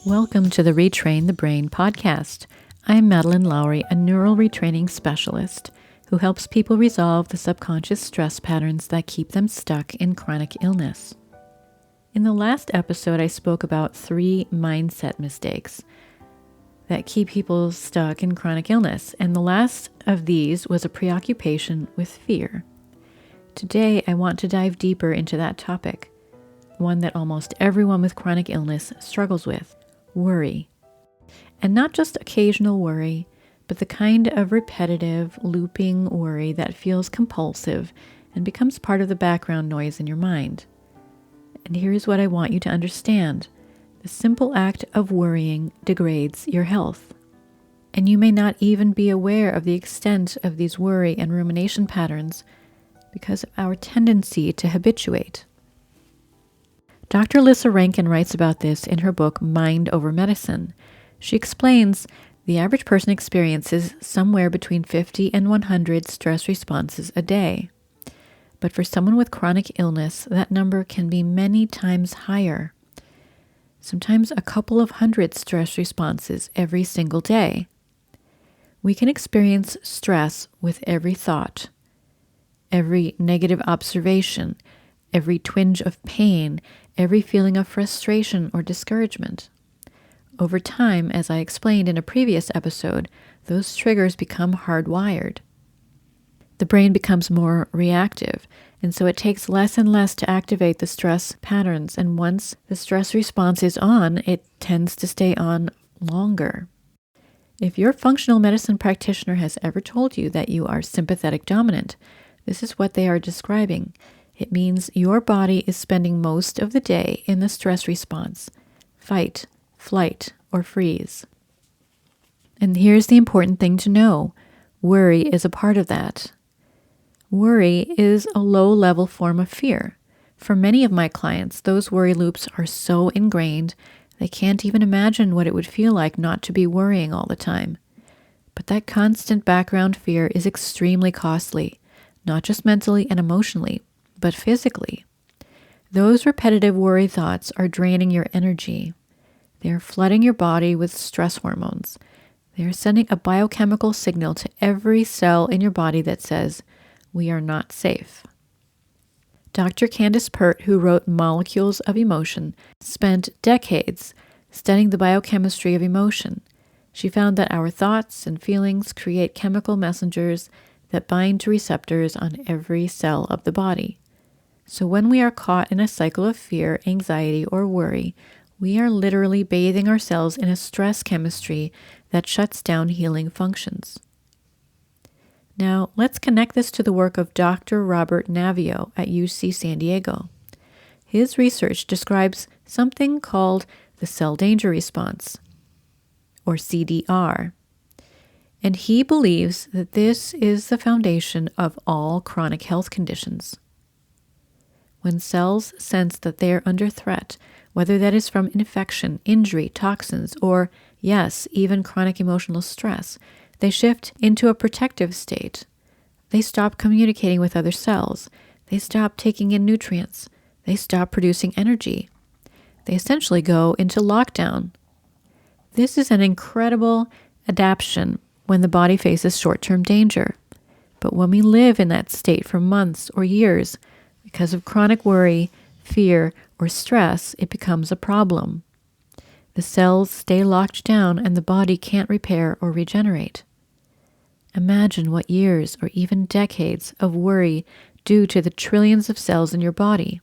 Welcome to the Retrain the Brain podcast. I'm Madeleine Lowry, a neural retraining specialist who helps people resolve the subconscious stress patterns that keep them stuck in chronic illness. In the last episode, I spoke about 3 mindset mistakes that keep people stuck in chronic illness, and the last of these was a preoccupation with fear. Today, I want to dive deeper into that topic, one that almost everyone with chronic illness struggles with. Worry. And not just occasional worry, but the kind of repetitive, looping worry that feels compulsive and becomes part of the background noise in your mind. And here's what I want you to understand. The simple act of worrying degrades your health. And you may not even be aware of the extent of these worry and rumination patterns because of our tendency to habituate. Dr. Lissa Rankin writes about this in her book, Mind Over Medicine. She explains the average person experiences somewhere between 50 and 100 stress responses a day. But for someone with chronic illness, that number can be many times higher. Sometimes a couple of hundred stress responses every single day. We can experience stress with every thought, every negative observation, every twinge of pain, every feeling of frustration or discouragement. Over time, as I explained in a previous episode, those triggers become hardwired. The brain becomes more reactive, and so it takes less and less to activate the stress patterns, and once the stress response is on, it tends to stay on longer. If your functional medicine practitioner has ever told you that you are sympathetic dominant, this is what they are describing. It means your body is spending most of the day in the stress response, fight, flight, or freeze. And here's the important thing to know. Worry is a part of that. Worry is a low-level form of fear. For many of my clients, those worry loops are so ingrained, they can't even imagine what it would feel like not to be worrying all the time. But that constant background fear is extremely costly, not just mentally and emotionally, but physically. Those repetitive worry thoughts are draining your energy. They are flooding your body with stress hormones. They are sending a biochemical signal to every cell in your body that says, "We are not safe." Dr. Candace Pert, who wrote Molecules of Emotion, spent decades studying the biochemistry of emotion. She found that our thoughts and feelings create chemical messengers that bind to receptors on every cell of the body. So when we are caught in a cycle of fear, anxiety, or worry, we are literally bathing ourselves in a stress chemistry that shuts down healing functions. Now, let's connect this to the work of Dr. Robert Naviaux at UC San Diego. His research describes something called the cell danger response, or CDR. And he believes that this is the foundation of all chronic health conditions. When cells sense that they are under threat, whether that is from infection, injury, toxins, or, yes, even chronic emotional stress, they shift into a protective state. They stop communicating with other cells. They stop taking in nutrients. They stop producing energy. They essentially go into lockdown. This is an incredible adaptation when the body faces short-term danger. But when we live in that state for months or years, because of chronic worry, fear, or stress, it becomes a problem. The cells stay locked down and the body can't repair or regenerate. Imagine what years or even decades of worry do to the trillions of cells in your body.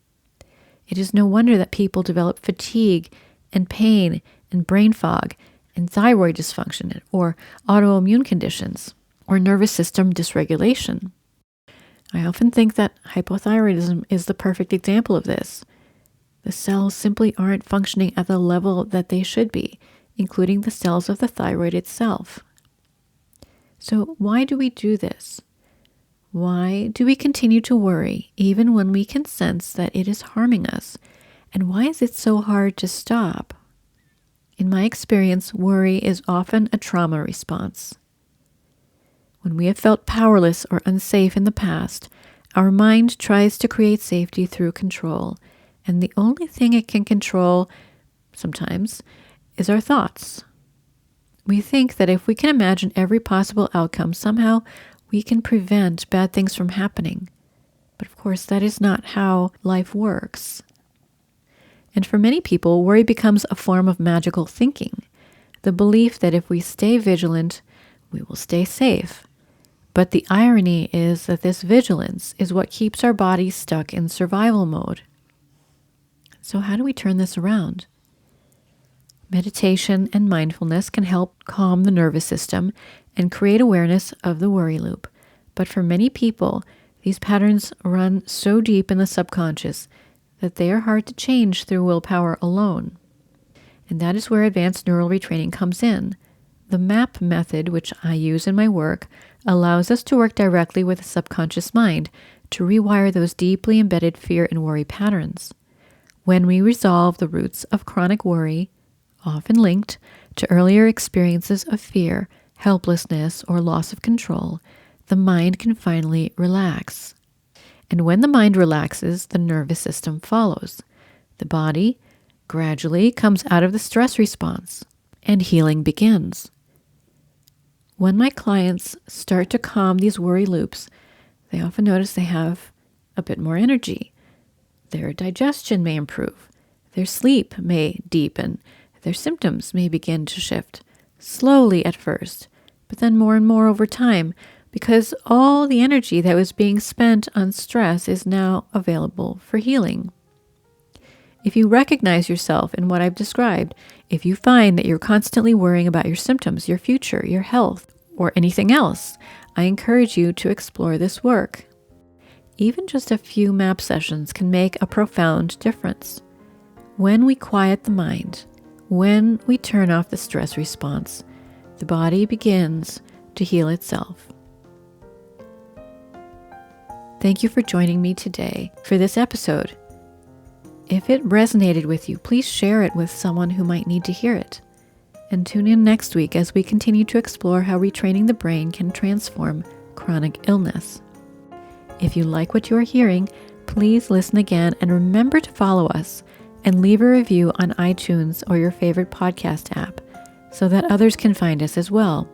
It is no wonder that people develop fatigue and pain and brain fog and thyroid dysfunction or autoimmune conditions or nervous system dysregulation. I often think that hypothyroidism is the perfect example of this. The cells simply aren't functioning at the level that they should be, including the cells of the thyroid itself. So why do we do this? Why do we continue to worry even when we can sense that it is harming us? And why is it so hard to stop? In my experience, worry is often a trauma response. When we have felt powerless or unsafe in the past, our mind tries to create safety through control, and the only thing it can control, sometimes, is our thoughts. We think that if we can imagine every possible outcome, somehow we can prevent bad things from happening. But of course, that is not how life works. And for many people, worry becomes a form of magical thinking, the belief that if we stay vigilant, we will stay safe. But the irony is that this vigilance is what keeps our bodies stuck in survival mode. So how do we turn this around? Meditation and mindfulness can help calm the nervous system and create awareness of the worry loop. But for many people, these patterns run so deep in the subconscious that they are hard to change through willpower alone. And that is where advanced neural retraining comes in. The MAP method, which I use in my work, allows us to work directly with the subconscious mind to rewire those deeply embedded fear and worry patterns. When we resolve the roots of chronic worry, often linked to earlier experiences of fear, helplessness, or loss of control, the mind can finally relax. And when the mind relaxes, the nervous system follows. The body gradually comes out of the stress response, and healing begins. When my clients start to calm these worry loops, they often notice they have a bit more energy. Their digestion may improve. Their sleep may deepen. Their symptoms may begin to shift, slowly at first, but then more and more over time, because all the energy that was being spent on stress is now available for healing. If you recognize yourself in what I've described, if you find that you're constantly worrying about your symptoms, your future, your health, or anything else, I encourage you to explore this work. Even just a few MAP sessions can make a profound difference. When we quiet the mind, when we turn off the stress response, the body begins to heal itself. Thank you for joining me today for this episode. If it resonated with you, please share it with someone who might need to hear it. And tune in next week as we continue to explore how retraining the brain can transform chronic illness. If you like what you are hearing, please listen again and remember to follow us and leave a review on iTunes or your favorite podcast app so that others can find us as well.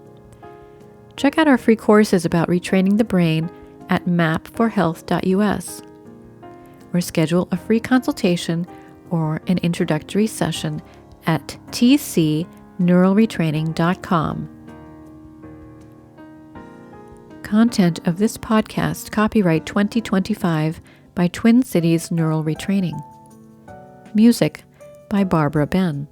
Check out our free courses about retraining the brain at mapforhealth.us, or schedule a free consultation or an introductory session at tcneuralretraining.com. Content of this podcast copyright 2025 by Twin Cities Neural Retraining. Music by Barbara Ben.